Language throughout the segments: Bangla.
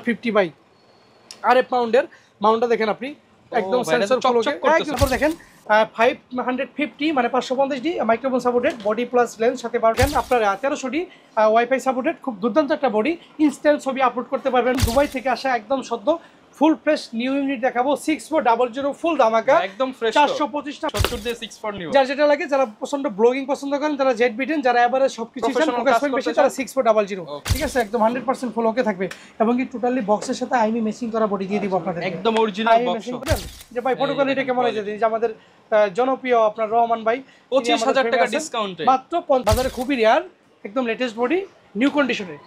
50 বাই RF পাউন্ডের মাউন্টটা দেখেন আপনি একদম সেন্সর ফলোকে একদম দেখেন 550 মানে 550D microphone supported body plus lens সাথে পারবেন আপনার 1300D ওয়াইফাই সাপোর্টেড খুব দুর্দান্ত একটা বডি ইনস্ট্যান্ট ছবি আপলোড করতে পারবেন দুবাই থেকে আসা একদম সদ্য ফুল ফ্রেশ নিউ ইউনিট দেখাবো 6400 ফুল ধামাকা একদম ফ্রেশ 425 টা 70 দিয়ে 64 নিউ যার যেটা লাগে যারা পছন্দ ব্লগিং পছন্দ করেন তারা জেড বিটেন যারা এবারে সবকিছু চান ফোকাস বেশি তারা 6400 ঠিক আছে একদম 100% ফুল ওকে থাকবে এবং কি টোটালি বক্সের সাথে আইমি মেশিং করা বডি দিয়ে দিব আপনাদের একদম অরিজিনাল বক্স যে ভাই ফটো কোয়ালিটি কেমন হয়েছে যে আমাদের জনপ্রিয় আপনার রহমান ভাই 25000 টাকা ডিসকাউন্টে মাত্র বাজারে খুবই রেয়ার একদম লেটেস্ট বডি নিউ কন্ডিশনে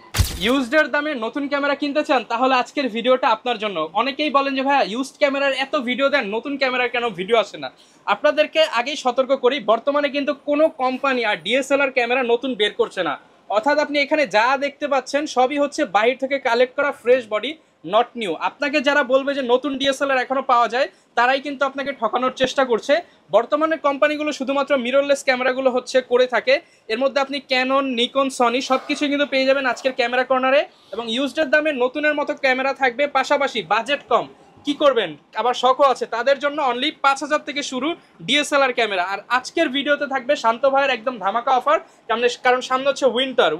ইউজডের দামে নতুন ক্যামেরা কিনতে চান তাহলে আজকের ভিডিওটা আপনার জন্য অনেকেই বলেন যে ভাইয়া ইউজড ক্যামেরার এত ভিডিও দেন নতুন ক্যামেরার কেন ভিডিও আসে না আপনাদেরকে আগেই সতর্ক করি বর্তমানে কিন্তু কোনো কোম্পানি আর ডিএসএলআর ক্যামেরা নতুন বের করছে না অর্থাৎ আপনি এখানে যা দেখতে পাচ্ছেন সবই হচ্ছে বাইরে থেকে কালেক্ট করা ফ্রেশ বডি নট নিউ আপনাকে যারা বলবে যে নতুন ডিএসএলআর এখনো পাওয়া যায় তারাই কিন্তু আপনাকে ঠকানোর চেষ্টা করছে বর্তমানে কোম্পানিগুলো শুধুমাত্র মিররলেস ক্যামেরাগুলো হচ্ছে করে থাকে এর মধ্যে আপনি ক্যানন নিকন সনি সবকিছু কিন্তু পেয়ে যাবেন আজকের ক্যামেরা কর্নারে এবং ইউজডের দামে নতুনের মতো ক্যামেরা থাকবে পাশাপাশি বাজেট কম কি করবেন আবার শখও আছে তাদের জন্য অনলি 5000 থেকে শুরু ডিএসএলআর ক্যামেরা আর আজকের ভিডিওতে থাকবে শান্ত ভাইয়ের একদম ধামাকা অফার কারণ সামনে হচ্ছে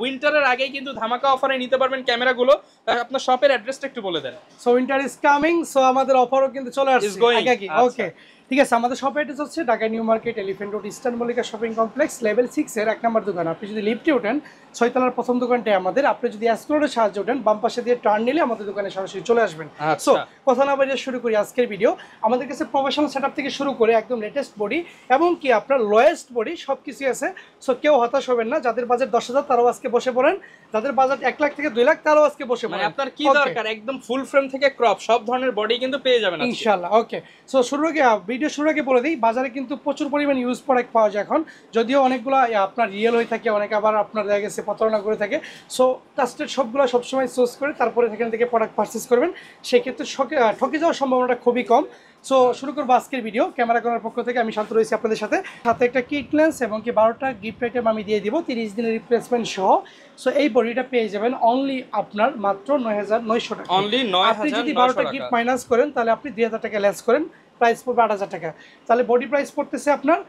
উইন্টারের আগেই কিন্তু ধামাকা অফারে নিতে পারবেন ক্যামেরাগুলো আপনার শপের অ্যাড্রেসটা একটু বলে দেন so winter is coming so আমাদের অফারও কিন্তু চলে আসছে আগে ওকে ঠিক আছে আমাদের শপ অ্যাড্রেস হচ্ছে Dhaka new market elephant road eastern Mallika shopping complex level 6 এর 1 নম্বর দোকান আপনি যদি লিফটে ওঠেন 6 তলার প্রথম দোকানটাই আমাদের আপনি যদি এসকেলেটরের সাহায্যে ওঠেন বাম পাশে দিয়ে টার্ন নিলে আমাদের দোকানে সরাসরি চলে আসবেন সো কথা না বাড়িয়ে শুরু করি আজকের ভিডিও আমাদের কাছে প্রফেশনাল সেটআপ থেকে শুরু করে একদম লেটেস্ট বডি এবং কি আপনার লোয়েস্ট বডি সবকিছু আছে সো কেউ হতাশ হবেন না যাদের বাজেট 10000 তারাও আজকে বসে পড়েন যাদের বাজেট 1 লাখ থেকে 2 লাখ তারাও আজকে বসে পড়েন মানে আপনার কি দরকার একদম ফুল ফ্রেম থেকে ক্রপ সব ধরনের বডি কিন্তু পেয়ে যাবেন ইনশাআল্লাহ ওকে সো ভিডিও শুরুর আগে বলে দিই বাজারে কিন্তু প্রচুর পরিমাণ ইউজ প্রোডাক্ট পাওয়া যায় এখন যদিও অনেকগুলো আপনার রিয়েল হয়ে থাকে অনেক আবার আপনার দেখা গেছে প্রতারণা করে থাকে সো ট্রাস্টেড সবগুলো সবসময় চুজ করে তারপরে সেখান থেকে প্রোডাক্ট পারচেস করবেন সেক্ষেত্রে ঠকে যাওয়ার সম্ভাবনাটা খুবই কম সো শুরু করবো আজকের ভিডিও ক্যামেরা করার পক্ষ থেকে আমি শান্ত রয়েছি আপনাদের সাথে একটা কিট লেন্স এবং কি 12টা গিফট আইটেম আমি দিয়ে দিব 30 দিনের রিপ্লেসমেন্ট সহ সো এই বডিটা পেয়ে যাবেন অনলি আপনার মাত্র 9900 টাকা অনলি 9900 আপনি যদি 12টা গিফট মাইনাস করেন তাহলে আপনি 2000 টাকা লেস করেন প্রাইস পড়বে 8000 টাকা তাহলে বডি প্রাইস পড়তেছে আপনার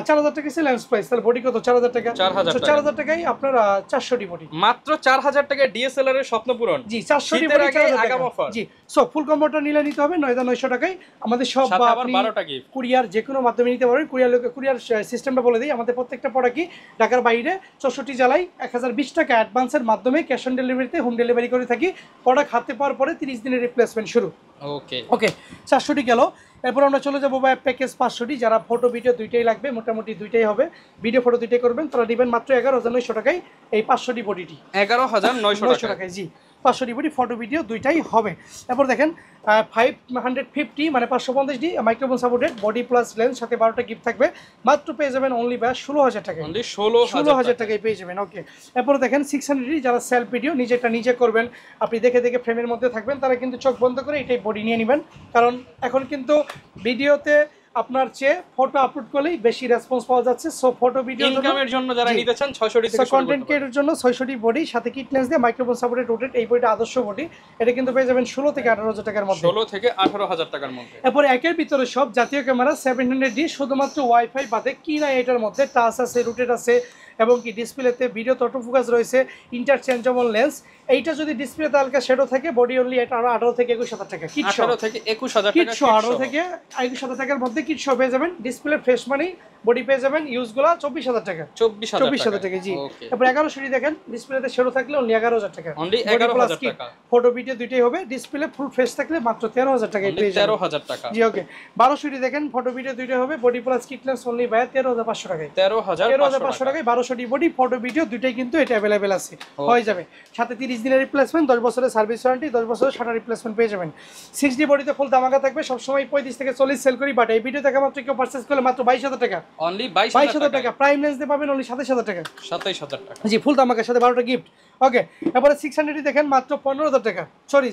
4000 টাকা লেন্স প্রাইস তাহলে বডি কত 4000 টাকা 4000 টাকায় আপনার 400 ডি বডি মাত্র 4000 টাকায় ডিএসএলআর এর স্বপ্ন পূরণ জি 400 ডি বডি আগাম অফার জি সো ফুল কম্বোটা নিলে নিতে হবে 9900 টাকায় আমাদের সব আপনি 12টা গিফট কুরিয়ার যে কোনো মাধ্যমে নিতে পারবেন কুরিয়ার সিস্টেমটা বলে দিই আমাদের প্রত্যেকটা প্রোডাক্টই ঢাকার বাইরে 64 জেলায় 1020 টাকা অ্যাডভান্সের মাধ্যমে ক্যাশ অন ডেলিভারিতে হোম ডেলিভারি করে থাকি প্রোডাক্ট হাতে পাওয়ার পরে 30 দিনের রিপ্লেসমেন্ট শুরু ওকে 400 ডি গেল এরপর আমরা চলে যাবো ভাই প্যাকেজ 500 ডি যারা ফটো ভিডিও দুইটাই লাগবে মোটামুটি দুইটাই হবে ভিডিও ফটো দুইটাই করবেন তারা দিবেন মাত্র 11900 টাকায় এই 500 ডি বডিটি 11900 টাকায় জি 500 ডি বডি ফটো ভিডিও দুইটাই হবে এরপর দেখেন 550 মানে 550D microphone supported body plus lens সাথে 12টা গিফট থাকবে মাত্র পেয়ে যাবেন অনলি 16000 টাকায় অনলি 16000 টাকায় পেয়ে যাবেন ওকে এরপর দেখেন 600D যারা সেলফ ভিডিও নিজেটা নিজে করবেন আপনি দেখে দেখে ফ্রেমের মধ্যে থাকবেন তারা কিন্তু চোখ বন্ধ করে এটাই বডি নিয়ে নেবেন কারণ এখন কিন্তু ভিডিওতে আপনার চেয়ে ফটো আপলোড করলেই বেশি রেসপন্স পাওয়া যাচ্ছে সো ফটো ভিডিও ইনকামের জন্য যারা নিতে চান 600 ডি থেকে শুরু কন্টেন্ট ক্রিয়েটরের জন্য 600 ডি বডি সাথে কিট লেন্স দিয়ে মাইক্রোফোন সাপোর্টেড রোটেট এই বডিটা আদর্শ বডি এটা কিন্তু পেয়ে যাবেন 16 থেকে 18000 টাকার মধ্যে 16 থেকে 18000 টাকার মধ্যে এরপর একের ভিতরে সব জাতীয় ক্যামেরা 700D শুধুমাত্র ওয়াইফাই বাদে কি না এটার মধ্যে টাচ আছে রোটেট আছে এবং কি ডিসপ্লেতে ভিডিও অটো ফোকাস রয়েছে ইন্টারচেঞ্জেবল লেন্স এইটা যদি ডিসপ্লেতে হালকা শ্যাডো থাকে বডি অনলি এটা 18 থেকে 21000 টাকা কিট 18 থেকে 21000 টাকা কিট 18 থেকে 21000 টাকার মধ্যে কিট সব পেয়ে যাবেন ডিসপ্লে ফ্রেশ মানি বডি পেয়ে যাবেন ইউজগুলো 24000 টাকা 24000 টাকা জি তারপর 1100 ডি দেখেন ডিসপ্লেতে শ্যাডো থাকলে অনলি 11000 টাকা অনলি 11000 টাকা ফটো ভিডিও দুইটাই হবে ডিসপ্লে ফুল ফ্রেশ থাকলে মাত্র 13000 টাকায় পেয়ে যাবেন 13000 টাকা জি ওকে 1200 ডি দেখেন ফটো ভিডিও দুইটাই হবে body plus kit lens only 13500 টাকায় 13500 টাকায় 1200 ডি বডি ফটো ভিডিও দুইটাই কিন্তু এটা अवेलेबल আছে হয়ে যাবে সাথে 30 দিনের রিপ্লেসমেন্ট 10 বছরের সার্ভিস ওয়ারেন্টি 10 বছরের শাটার রিপ্লেসমেন্ট পেয়ে যাবেন 6D বডিতে ফুল ধামাকা থাকবে সব সময় 35 থেকে 40 সেল করি বাট এই ভিডিও থেকে মাত্র কেউ পারচেজ করলে মাত্র 22000 টাকা অনলি 22000 টাকা প্রাইম লেন্স দিয়ে পাবেন অনলি 27000 টাকা 27000 টাকা জি ফুল ধামাকার সাথে 12টা গিফট ওকে এবারে 600 দেখেন মাত্র 15000 টাকা সরি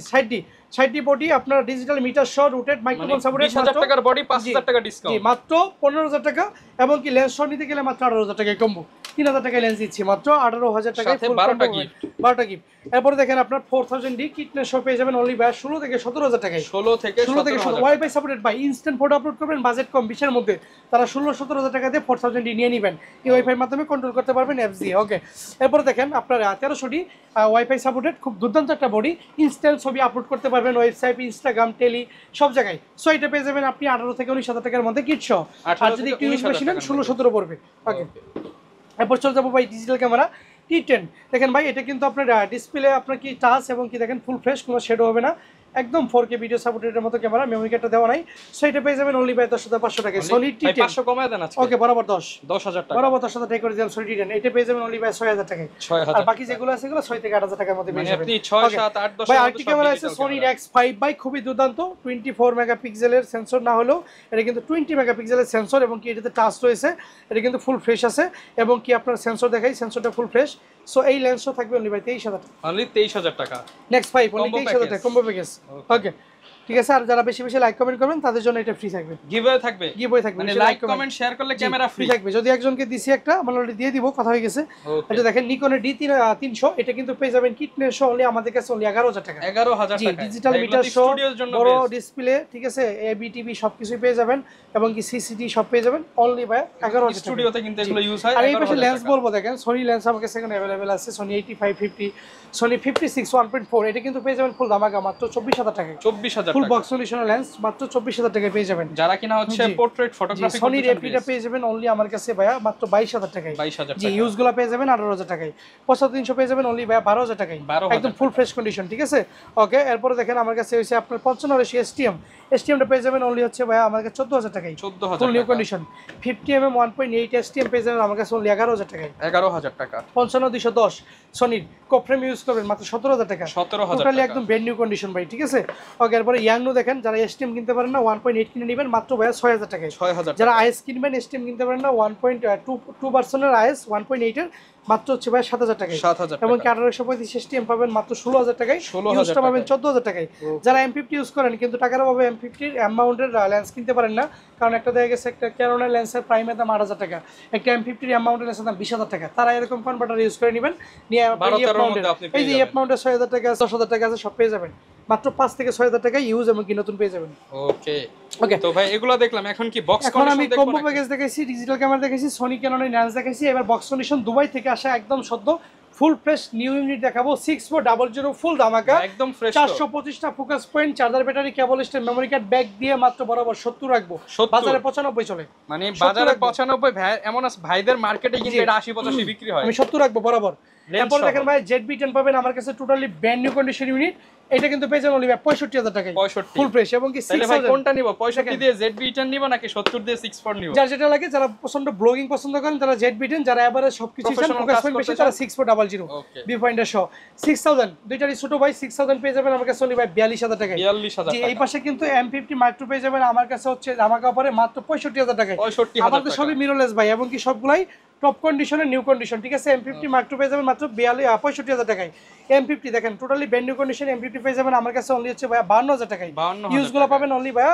60D বডি আপনার digital meter shot rooted microphone supported 20000 টাকার বডি 5000 টাকা ডিসকাউন্ট জি মাত্র 15000 টাকা এবং কি লেন্স শট নিতে গেলে মাত্র 18000 টাকা কম্বো 3000 টাকায় লেন্স দিচ্ছি মাত্র 18000 টাকায়, সাথে 12টা গিফট। 12টা গিফট। এরপরে দেখেন আপনার 4000 ডি কিটনেস শো পেয়ে যাবেন অনলি 16 থেকে 17000 টাকায়। 16 থেকে 17 wifi supported by instant photo upload করবেন, বাজেট কম 20 এর মধ্যে, তারা 16-17 হাজার টাকা দিয়ে 4000 ডি নিয়ে নেবেন। এই ওয়াইফাই মাধ্যমে কন্ট্রোল করতে পারবেন অ্যাপস দিয়ে। ওকে, এরপরে দেখেন আপনার 1300 ডি ওয়াইফাই সাপোর্টেড, খুব দুর্দান্ত একটা বডি, ইনস্ট্যান্ট ছবি আপলোড করতে পারবেন ওয়েবসাইট, ইনস্টাগ্রাম, টেলি সব জায়গায়। সো এটা পেয়ে যাবেন আপনি 18 থেকে 19 হাজার টাকার মধ্যে কিট সহ। আর যদি একটু ইউজ বেশি নেন 16-17 পড়বে। ওকে, এরপর চলে যাবো ভাই ডিজিটাল ক্যামেরা T10। দেখেন ভাই এটা কিন্তু আপনার ডিসপ্লে আপনার কি টাচ এবং কি দেখেন ফুল ফ্রেশ, কোনো শেডও হবে না, একদম 4K ভিডিও সাপোর্টের মতো ক্যামেরা, মেমরি কার্ডটা দেওয়া নাই। সো এটা পেয়ে যাবেন অনলি বাই 10,500 টাকায় সনি T10। 500 কমায় দেন আজকে। ওকে, বরাবর 10000 টাকা, বরাবর 10,000 টাকা করে দিলাম সনি T10। এটা পেয়ে যাবেন অনলি বাই 6,000 টাকায়। 6000। আর বাকি যেগুলো আছে এগুলো 6 থেকে 8,000 টাকার মধ্যে পেয়ে যাবেন। আপনি 6 7 8 10 ভাই আরেকটি ক্যামেরা আছে সনি X5 ভাই, খুবই দুর্দান্ত, 24 মেগাপিক্সেলের সেন্সর না হলেও এটা কিন্তু 20 মেগাপিক্সেলের সেন্সর, এবং কি এটাতে টাচ রয়েছে, এটা কিন্তু ফুল ফ্রেশ আছে, এবং কি আপনার সেন্সর দেখাই, সেন্সরটা ফুল ফ্রেশ। সো এই লেন্সও থাকবে অনলি বাই 23,000 টাকা। অনলি 23000 টাকা। নেক্সট 5 অনলি 23,000 টাকা কম্বো প্যাকেজ। ওকে, ঠিক আছে। আর যারা বেশি বেশি লাইক কমেন্ট করবেন তাদের জন্য এটা ফ্রি থাকবে, গিভওয়ে থাকবে। গিভওয়ে থাকবে, মানে লাইক কমেন্ট শেয়ার করলে ক্যামেরা ফ্রি থাকবে। যদি একজনকে দিছি একটা আমরা অলরেডি দিয়ে দিব, কথা হয়ে গেছে। এটা দেখেন নিকনের D300, এটা কিন্তু পেয়ে যাবেন কিটনেস সহ অনলি আমাদের কাছে অনলি 11,000 টাকা। 11,000 টাকা ডিজিটাল মিটার সহ বড় ডিসপ্লে, ঠিক আছে, ABTV সবকিছু পেয়ে যাবেন, এবং কি CCTV সব পেয়ে যাবেন অনলি বাই 11,000 স্টুডিওতে কিন্তু এগুলো ইউজ হয়। আর এই পাশে লেন্স বলবো, দেখেন সনি লেন্স আমার কাছে এখন अवेलेबल আছে, সনি 85-50, সনি 56 1.4, এটা কিন্তু পেয়ে যাবেন ফুল ধামাকা মাত্র 24,000 টাকায়। 24,000 ফুল টাকা বক্স সলিউশনাল লেন্স মাত্র 24,000 টাকায় পেয়ে যাবেন। যারা কিনা হচ্ছে পোর্ট্রেট ফটোগ্রাফি সনি রেপিটা পেয়ে যাবেন অনলি আমার কাছে ভাইয়া মাত্র 22,000 টাকায়। 22,000 জি, ইউজগুলো পেয়ে যাবেন 18,000 টাকায়। 75-300 পেয়ে যাবেন অনলি ভাইয়া 12,000 টাকায়, একদম ফুল ফ্রেশ কন্ডিশন, ঠিক আছে। ওকে, এরপরে দেখেন আমার কাছে হইছে আপনার 55 STM-টা পেয়ে যাবেন অনলি হচ্ছে ভাইয়া আমার কাছে 14,000 টাকায়, 14,000 ফুল নিউ কন্ডিশন। 50mm 1.8 STM পেয়ে যাবেন আমার কাছে অনলি 11,000 টাকায়। 11,000 টাকা। 55-210 সনির কোফ্রেম ইউজ করবেন মাত্র 17,000 টাকা, 17,000 টোটালি টাকা। একদম ব্র্যান্ড নিউ কন্ডিশন ভাই, ঠিক আছে। ওকে, এরপরে ইয়াংনো দেখেন, যারা STM কিনতে পারেন না 1.8 কিনে নেবেন মাত্র ভাইয়া 6,000 টাকায়। 6,000। যারা IS কিনবেন, STM কিনতে পারেন না 1.2 ভার্সনের IS 1.8 এর মাত্র হচ্ছে ভাই 7,000 টাকায়। 7,000 এবং কি 1835 STM পাবেন মাত্র 16,000 টাকায়, ইউজটা পাবেন 14,000 টাকায়। যারা M50 ইউজ করেন কিন্তু টাকার অভাবে M50 মাউন্টের লেন্স কিনতে পারেন না, কারণ একটা দেখা গেছে একটা ক্যানোনের লেন্সের প্রাইমের দাম 8,000 টাকা, একটা M50 মাউন্টের লেন্সের দাম 20,000 টাকা, তারা এরকম কনভার্টার ইউজ করে নেবেন, নিয়ে এই যে মাউন্টের 6,000 টাকা আছে, 10,000 টাকা আছে, সব পেয়ে যাবেন মাত্র 5 থেকে 6,000 টাকা ইউজ, এবং কি নতুন পেয়ে যাবেন। ওকে ওকে, তো ভাই এগুলো দেখলাম, এখন কি বক্স এখন আমি কম্বো প্যাকেজ দেখাইছি, ডিজিটাল ক্যামেরা দেখাইছি, সনি ক্যাননের লেন্স দেখাইছি, এবার বক্স কন্ডিশন দুবাই থেকে আসা একদম সদ্য ফুল ফ্রেশ নিউ ইউনিট দেখাবো 6400 ফুল ধামাকা, একদম ফ্রেশ, 425টা focus point, charger, battery, cable stand, memory card, bag দিয়ে মাত্র বরাবর 70 রাখবো, বাজারে 95 চলে, মানে বাজারে 95 ভাই, এমন আছে ভাইদের মার্কেটে কিন্তু এটা 80-85 বিক্রি হয়, আমি 70 রাখবো বরাবর। এরপর দেখেন ভাই ZB-10 পাবেন আমার কাছে totally brand new condition unit, এটা কিন্তু পেয়ে যাবেন অনলি 65,000 টাকায়, 65 ফুল ফ্রেশ, এবং কি 6000। কোনটা নিব, 65 দিয়ে ZB-10 নিব নাকি 70 দিয়ে 64 নিব? যার যেটা লাগে, যারা পছন্দ ব্লগিং পছন্দ করেন তারা ZB-10, যারা এবারে সবকিছু চান ফোকাস পয়েন্ট বেশি তারা 6400 বি পয়েন্টার সহ 6000, দুইটারই ছোট ভাই 6000 পেয়ে যাবেন আমার কাছে অনলি ভাই 42,000 টাকায়। 42,000 জি, এই পাশে কিন্তু M50 Mark II পেয়ে যাবেন আমার কাছে হচ্ছে ধামাকা অফারে মাত্র 65,000 টাকায়। 65,000 আমাদের সবই মিররলেস ভাই, এবং কি সবগুলাই টপ কন্ডিশনের নিউ কন্ডিশন, ঠিক আছে। M50 Mark II পেয়ে যাবেন মাত্র 65,000 টাকায়। M50 দেখেন totally brand new condition, M50 পেয়ে যাবেন আমার কাছে অনলি হচ্ছে ভাই 52,000 টাকায়, ইউজগুলো পাবেন অনলি ভাই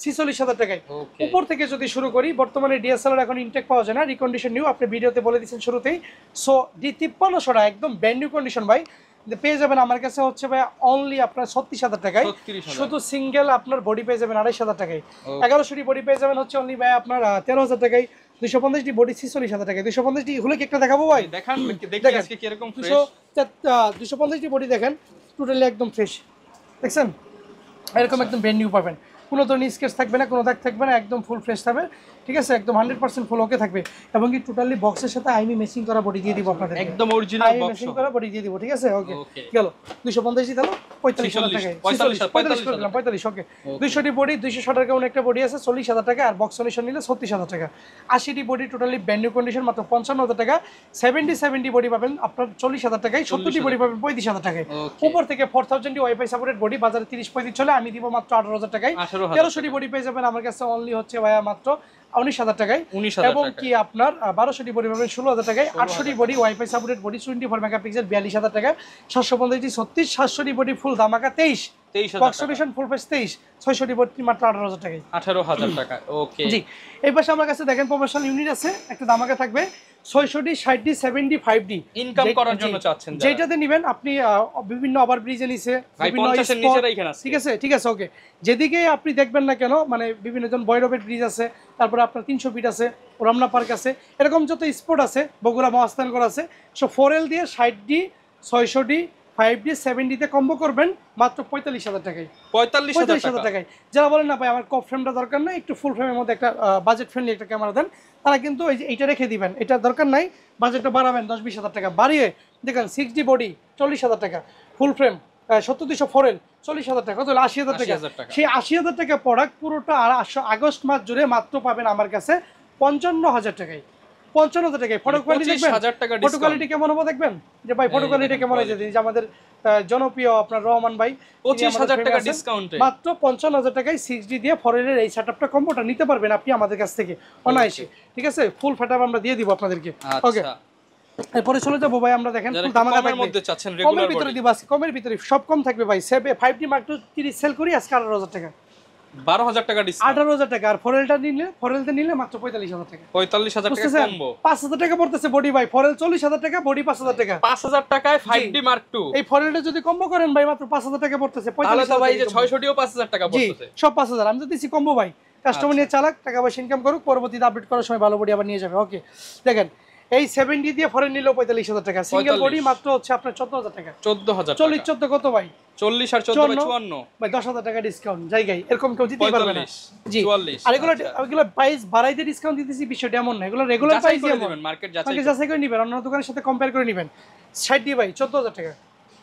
46,000 টাকায়। উপর থেকে যদি শুরু করি, বর্তমানে DSLR এখন ইনটেক পাওয়া যায় না, রিকন্ডিশন নিউ, আপনি ভিডিওতে বলে দিয়েছেন শুরুতেই। সো D5300 একদম ব্র্যান্ড নিউ কন্ডিশন ভাই, পেয়ে যাবেন আমার কাছে হচ্ছে ভাই অনলি আপনার 36,000 টাকায়, শুধু সিঙ্গেল আপনার বডি পেয়ে যাবেন 2,500 টাকায়, 1100 বডি পেয়ে যাবেন হচ্ছে অনলি ভাই আপনার 13,000 টাকায়, 250 বডি 46,000 টাকায়। 250 হলো কি একটা দেখাবো ভাই, দেখান দেখি আজকে কি রকম ফ্রেশ। 250 বডি দেখেন টোটালি একদম ফ্রেশ, দেখছেন এরকম একদম ব্র্যান্ড নিউ পাবেন, কোনো ধরনের স্কেচ থাকবে না, কোনো দাগ থাকবে না, একদম ফুল ফ্রেশ থাকবে, ঠিক আছে, একদম 100% ফুল ওকে থাকবে, এবং কি টোটালি বক্সের সাথে আইমি মেশিং করা বডি দিয়ে দিব আপনাদের, একদম অরিজিনাল বক্স মেশিং করা বডি দিয়ে দিব, ঠিক আছে। ওকে, গেল 250 দিলো 45,000 টাকায়, 45 ওকে। 200 বডি 260 টাকা একটা বডি আছে 40,000 টাকা, আর বক্স সলিউশন নিলে 36,000 টাকা। 80 body totally brand new condition মাত্র 55,000 টাকা। 70 বডি পাবেন আপনার 40,000 টাকায়, 70 বডি পাবেন 35,000 টাকায়। উপর থেকে 4000 ওয়াইফাই সাপোর্টেড বডি বাজারে 30-35 চলে, আমি দিব মাত্র 18,000 টাকায়। 1300 বডি পেয়ে যাবেন আমার কাছে অনলি হচ্ছে ভাইয়া মাত্র 19,000 টাকায়, এবং কি আপনার 1200 বডি পাবেন 16,000 টাকায়। 800 body wifi supported body 24 megapixel 42,000 টাকা। 750 36, 700 বডি ফুল ধামাকা 23, 23,000 বক্স কন্ডিশন ফুল ফেস 23 662 মাত্র 18,000 টাকায়। 18,000 টাকা। ওকে জি, এই পাশে আমার কাছে দেখেন প্রফেশনাল ইউনিট আছে, একটা দামাকা থাকবে 66 60 70 5D ইনকাম করার জন্য চাচ্ছেন যারা, যেটাতে নেবেন আপনি বিভিন্ন ওভারব্রিজে নিছে, ভাই বিভিন্ন 50 এর নিচে রাখেন আছে। ঠিক আছে ওকে। যেদিকে আপনি দেখবেন না কেন, মানে বিভিন্ন জন বৈরবের ব্রিজ আছে, তারপরে আপনার 300 ফিট আছে, রমনা পার্ক আছে, এরকম যত স্পট আছে, বগুড়া মহাস্থানগড় আছে, সো 4L দিয়ে 60D 600D 5D 7D তে কম্বো করবেন মাত্র 45,000 টাকায়। 45,000 টাকায়। যারা বলেন না ভাই আমার কপ ফ্রেমটা দরকার নাই, একটু ফুল ফ্রেমের মধ্যে একটা বাজেট ফ্রেন্ডলি একটা ক্যামেরা দেন, তারা কিন্তু এই যে এইটা রেখে দিবেন, এটা দরকার নাই, বাজেটটা বাড়াবেন 10-20,000 টাকা বাড়িয়ে দেখেন 6D বডি 40,000 টাকা, ফুল ফ্রেম 70-200 4L 40,000 টাকা, কত হলো 80,000 টাকা। সেই 80,000 টাকা প্রোডাক্ট পুরোটা আর আগস্ট মাস জুড়ে মাত্র পাবেন আমার কাছে 55,000 টাকায়। 55,000 টাকায়। ফটো কোয়ালিটি দেখবেন, ফটো কোয়ালিটি কেমন হবে দেখবেন, যে ভাই ফটো কোয়ালিটি কেমন হয়েছে, যে আমাদের জনপ্রিয় আপনার রহমান ভাই 25,000 টাকা ডিসকাউন্টে মাত্র 55,000 টাকায় 6D দিয়ে 4L এর এই সেটআপটা কম্বোটা নিতে পারবেন আপনি আমাদের কাছ থেকে অনায়াসে, ঠিক আছে। ফুল সেটআপ আমরা দিয়ে দিব আপনাদেরকে। ওকে, এরপরে চলে যাবো ভাই, আমরা দেখেন ফুল দামাকা কমের মধ্যে চাচ্ছেন, রেগুলার কমের ভিতরে দিব, আজকে কমের ভিতরে সব কম থাকবে ভাই। 5D মার্ক 30 সেল করি আজকে 18,000 টাকা, 12,000 টাকা ডিসকাউন্ট, 18,000 টাকা। আর 4Lটা নিলে, 4Lতে নিলে মাত্র 45,000 টাকা, 45,000 টাকা কম্বো। 5,000 টাকা পড়তেছে বডি ভাই, 4L 40,000 টাকা, বডি 5,000 টাকা। 5,000 টাকায় 5D মার্ক 2, এই 4Lটা যদি কম্বো করেন ভাই মাত্র 5,000 টাকা পড়তেছে। তাহলে তো ভাই যে 600 5,000 টাকা পড়তেছে, সব 5,000 আমি তো দিছি কম্বো ভাই। কাস্টমার নিয়ে চালাক, টাকা পয়সা ইনকাম করুক, পরবর্তীতে আপডেট করার সময় ভালো বডি আবার নিয়ে যাবে। ওকে, দেখেন এই 70 দিয়ে 4L নিলেও 45,000 টাকা, সিঙ্গেল বডি মাত্র হচ্ছে আপনার 14,000 টাকা। 14,000 টাকা, 40 14 কত ভাই, 40 আর 14 54 ভাই 10,000 টাকা ডিসকাউন্ট জায়গায়, এরকম কেউ দিতেই পারবে না। জি 44। আর এগুলো প্রাইস বাড়াই দিয়ে ডিসকাউন্ট দিতেছি, বিষয়টা এমন না, এগুলো রেগুলার প্রাইস দিয়ে দিবেন, মার্কেট যাচাই করে নেবেন, অন্য দোকানের সাথে কম্পেয়ার করে নেবেন। 60 ভাই 14,000 টাকা,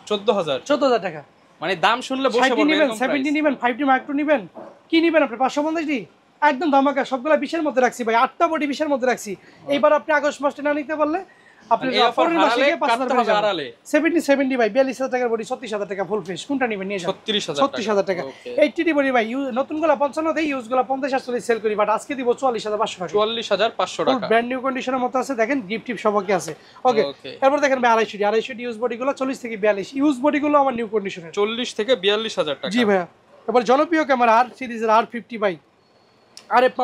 14,000 টাকা। মানে দাম শুনলে বসে পড়বেন। নেবেন 70 নেবেন, 5D মার্ক 2 নেবেন, কি নেবেন আপনি 550D একদম ধামাকা, সবগুলা 20 এর মধ্যে রাখছি ভাই, 8টা বডি 20 এর মধ্যে রাখছি। এইবার আপনি আগস্ট মাসে না নিতে পারলে আপনি অফার মাসে 5,000 টাকা 70 ভাই 42,000 টাকার বডি 36,000 টাকা ফুল ফেস, কোনটা নেবেন নিয়ে যান 36,000 টাকা। 80D বডি ভাই নতুনগুলা 55 দেই, ইউজগুলা 50-48 সেল করি, বাট আজকে দিব 44,500 টাকা, 44,500 টাকা, ব্র্যান্ড নিউ কন্ডিশনের মতো আছে, দেখেন গিফট টিপ সবকে আছে। ওকে, এরপর দেখেন ভাই 250D ইউজ বডিগুলো 40 থেকে 42, ইউজ বডিগুলো আমার নিউ কন্ডিশনের 40 থেকে 42,000 টাকা। জি ভাই, এবার জনপ্রিয় ক্যামেরা আর সিরিজের R50 ভাই, RF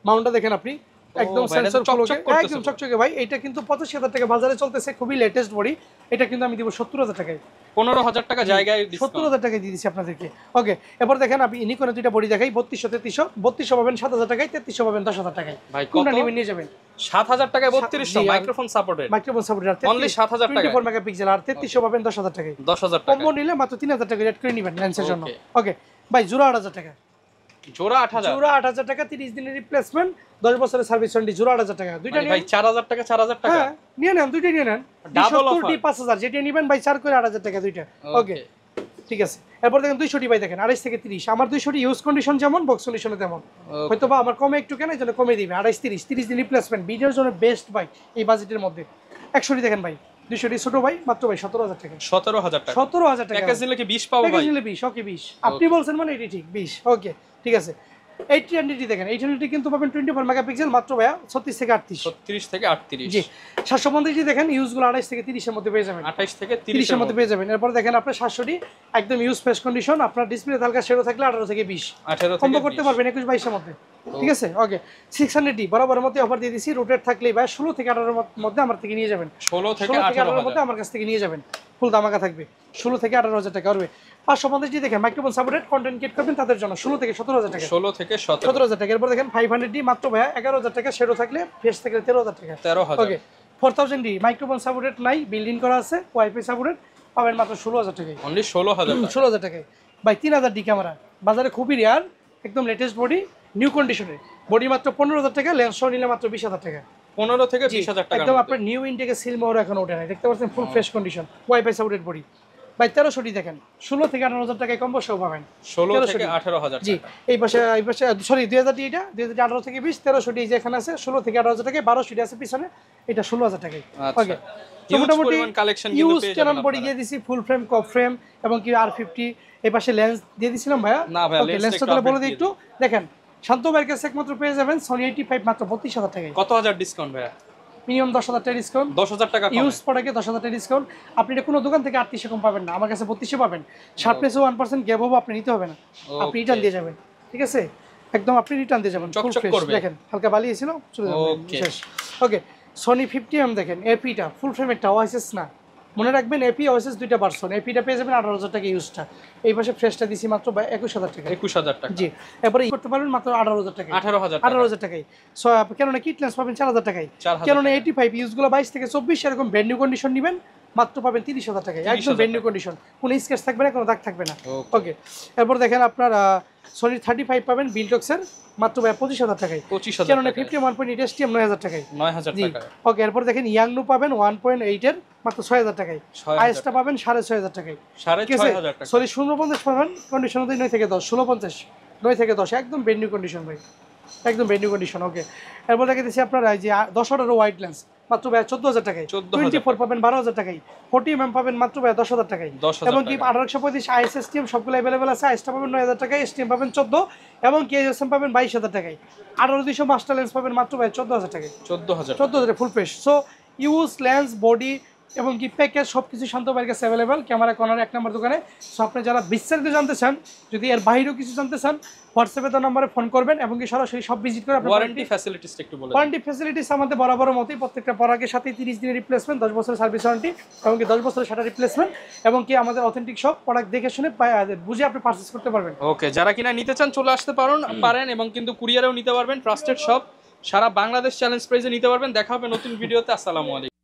মাউন্টটা দেখেন আপনি, একদম সেন্সর ফ্লোকে একদম চকচকে ভাই। এটা কিন্তু 85,000 টাকা বাজারে চলতেছে, খুবই লেটেস্ট বডি। এটা কিন্তু আমি দিব 70,000 টাকায়, 15,000 টাকা জায়গায় 70,000 টাকায় দিয়ে দিচ্ছি আপনাদেরকে। ওকে, এরপর দেখেন আমি নিকনের দুইটা বডি দেখাই, 3200 3200 পাবেন 7,000 টাকায়, 3300 পাবেন 10,000 টাকায়। কোনটা নেবেন নিয়ে যাবেন? 7,000 টাকায় 3200 মাইক্রোফোন সাপোর্টেড, অনলি 7,000 টাকা, 24 মেগাপিক্সেল, আর 3300 পাবেন 10,000 টাকায়। 10,000 টাকা কম্বো নিলে মাত্র 3,000 টাকা রেট করে নেবেন লেন্সের জন্য। ওকে ভাই, জোড়া 8,000 টাকা, জোড়া 8,000, জোড়া 8,000 টাকা, 30 দিনের রিপ্লেসমেন্ট, 10 বছরের সার্ভিস ওয়ারেন্টি, জোড়া 8,000 টাকা। দুইটা ভাই 4,000 টাকা 4,000 টাকা, হ্যাঁ নিয়ে নেন, দুইটা নিয়ে নেন, ডাবল অফার 5,000, যেটা নেবেন ভাই 4 করে 8,000 টাকা দুইটা। ওকে ঠিক আছে, এরপর দেখেন 200 ভাই দেখেন 28 থেকে 30, আমার 200 ইউজ কন্ডিশন যেমন বক্স কন্ডিশনে তেমন, হয়তো বা আমার কমে একটু কেন এই জন্য কমে দিবে। 28 30 দিন রিপ্লেসমেন্ট, ভিডিওর জন্য বেস্ট ভাই এই বাজেটের মধ্যে। 100 দেখেন ভাই 200 ছোট ভাই মাত্র ভাই 17,000 টাকা, 17,000 টাকা, 17,000 টাকা। প্যাকেজ নিলে কি 20 পাবো ভাই? প্যাকেজ নিলে 20, ওকে 20 আপনি বলছেন মানে এটি ঠিক 20। ওকে ঠিক আছে, 800 দেখেন, 800 কিন্তু পাবেন 24 মেগাপিক্সেল মাত্র ভাইয়া 36 থেকে 38, 36 থেকে 38। জি 750 দেখেন, ইউজগুলো 28 থেকে 30 এর মধ্যে পেয়ে যাবেন, 28 থেকে 30 এর মধ্যে পেয়ে যাবেন। এরপর দেখেন আপনার 700 একদম ইউজ ফ্রেশ কন্ডিশন, আপনার ডিসপ্লে হালকা শেডো থাকলে 18 থেকে 20 কম্বো করতে পারবেন 21-22 এর মধ্যে, ঠিক আছে। ওকে 600 বরাবরের মধ্যে অফার দিয়ে দিছি, রোটেট থাকলেই ভাই 16 থেকে 18 এর মধ্যে আমার থেকে নিয়ে যাবেন, 16 থেকে 18 এর মধ্যে আমার কাছ থেকে নিয়ে যাবেন, ফুল দামাকা থাকবে, 16 থেকে 18,000 টাকা করবে। 550 দেখেন মাইক্রোফোন সাপোর্টেড কন্টেন্ট ক্রিয়েট করবেন তাদের জন্য 16 থেকে 17,000 টাকা, 16 থেকে 17,000 টাকা। এরপর দেখেন 500 মাত্র ভাইয়া 11,000 টাকা, শেডো থাকলে ফেস থাকলে 13,000 টাকা, 13,000। ওকে 4000 মাইক্রোফোন সাপোর্টেড নাই, বিল্ডিং করা আছে, ওয়াইফাই সাপোর্টেড পাবেন মাত্র 16,000 টাকায়, অনলি 16,000 টাকা, 16,000 টাকায় ভাই। 3000 ক্যামেরা বাজারে খুবই রেয়ার, একদম লেটেস্ট বডি, নিউ কন্ডিশনে বডি মাত্র 15,000 টাকা, লেন্স সহ নিলে মাত্র 20,000 টাকা, 15 থেকে 20,000 টাকা একদম আপনার নিউ ইনটেকে সিল মোহর এখন ওঠে নাই, দেখতে পাচ্ছেন full fresh condition, wifi supported body ভাই। 1300 দেখেন 16 থেকে 18,000 টাকায় কম্বো সহ পাবেন, 16 থেকে 18,000 জি। টাকা এই পাশে সরি 2000 এটা 2018 থেকে 20, 1300 এই যে এখানে আছে 16 থেকে 18,000 টাকায়, 1200 আছে পিছনে, এটা 16,000 টাকায়। ওকে মোটামুটি কালেকশন কিন্তু পেয়ে যাবেন, বডি দিয়ে দিছি, ফুল ফ্রেম, কপ ফ্রেম এবং কি R50, এই পাশে লেন্স দিয়ে দিছিলাম ভাইয়া। না ভাইয়া লেন্সটা তাহলে বলে দিই একটু, দেখেন শান্ত ভাইয়ের কাছে একমাত্র পেয়ে যাবেন Sony 85 মাত্র 32,000 টাকায়। কত হাজার ডিসকাউন্ট ভাইয়া? মিনিমাম 10,000 টাকা ডিসকাউন্ট, 10,000 টাকা ইউজ প্রোডাক্টে 10,000 টাকা ডিসকাউন্ট। আপনি এটা কোনো দোকান থেকে 3800 কম পাবেন না, আমার কাছে 3200 পাবেন। শার্পনেসও 1% গ্যাপ হবে, আপনি নিতে হবে না, আপনি রিটার্ন দিয়ে যাবেন। ঠিক আছে, একদম আপনি রিটার্ন দিয়ে যাবেন, ফুল ফ্রেশ। দেখেন হালকা বালি ছিল, চলে যাবে, শেষ। ওকে, সোনি 50mm দেখেন, এপিটা ফুল ফ্রেমেরটা, ওএসএস না, মনে রাখবেন এপি ওএসএস দুইটা ভার্সন। এপিটা পেয়ে যাবেন 18,000 টাকা ইউজটা, এই পাশে ফ্রেশটা দিছি মাত্র 21,000 টাকা। 21,000 টাকা, জি। এরপরে করতে পারবেন মাত্র 18,000 টাকা, 18,000 টাকায়। সো কেননা কিট লেন্স পাবেন 4,000 টাকায়, কেননা 85 ইউজগুলো 22 থেকে 24 এরকম ব্র্যান্ড নিউ কন্ডিশন নেবেন মাত্র পাবেন 30,000 টাকায়, একদম ব্র্যান্ড নিউ কন্ডিশন, কোনো স্ক্র্যাচ থাকবে না, কোনো দাগ থাকবে না। ওকে, এরপর দেখেন আপনার সনি 35 পাবেন বিলটক্সের মাত্র 25,000 টাকায়, কেননা 51.8 STM 9,000 টাকায়, 9,000 টাকা। ওকে, এরপর দেখেন ইয়াংনু পাবেন 1.8 এর মাত্র 6,000 টাকায়, আইএসটা পাবেন 6,500 টাকায়, 6,500 টাকা। সরি 0.50 পাবেন কন্ডিশন অনুযায়ী 9 থেকে 10, 16.50, 9 থেকে 10, একদম ব্র্যান্ড নিউ কন্ডিশন ভাই, একদম ব্র্যান্ড নিউ কন্ডিশন। ওকে, এরপর দেখে দিচ্ছি আপনার এই যে 10 অর্ডার ওয়াইড লেন্স মাত্র 14,000 টাকায়, 24 পাবেন 12,000 টাকায়, 40mm পাবেন মাত্র 10,000 টাকায়, এবং কি 1835 ISSTM সবগুলো অ্যাভেলেবেল আছে। আইএসটা পাবেন 9,000 টাকায়, STM পাবেন 14, এবং KSM পাবেন 22,000 টাকায়, 18,200 মাস্টার লেন্স পাবেন মাত্র 14,000 টাকায়, 14,000 full fresh. So use lens body এবং কি প্যাকেজ সব কিছু শান্ত ভাইয়ের কাছে অ্যাভেলেবেল, ক্যামেরা কর্নার 1 নম্বর দোকানে। সো আপনি যারা বিস্তারিত জানতে চান, যদি এর বাইরেও কিছু জানতে চান, হোয়াটসঅ্যাপে তার নম্বরে ফোন করবেন, এবং কি সরাসরি সব ভিজিট করে আপনার ওয়ারেন্টি ফ্যাসিলিটিসটা একটু বলুন। ওয়ারেন্টি ফ্যাসিলিটিস আমাদের বরাবর মতোই, প্রত্যেকটা প্রোডাক্টের সাথে 30 দিনের রিপ্লেসমেন্ট, 10 বছরের সার্ভিস ওয়ারেন্টি, এবং কি 10 বছরের শাটার রিপ্লেসমেন্ট, এবং কি আমাদের অথেন্টিক সব প্রোডাক্ট দেখে শুনে বুঝে আপনি পারচেজ করতে পারবেন। ওকে, যারা কিনা নিতে চান চলে আসতে পারেন, এবং কিন্তু কুরিয়ারেও নিতে পারবেন। ট্রাস্টেড শপ, সারা বাংলাদেশ চ্যালেঞ্জ প্রাইজে নিতে পারবেন। দেখা হবে নতুন ভিডিওতে। আসসালামু আলাইকুম।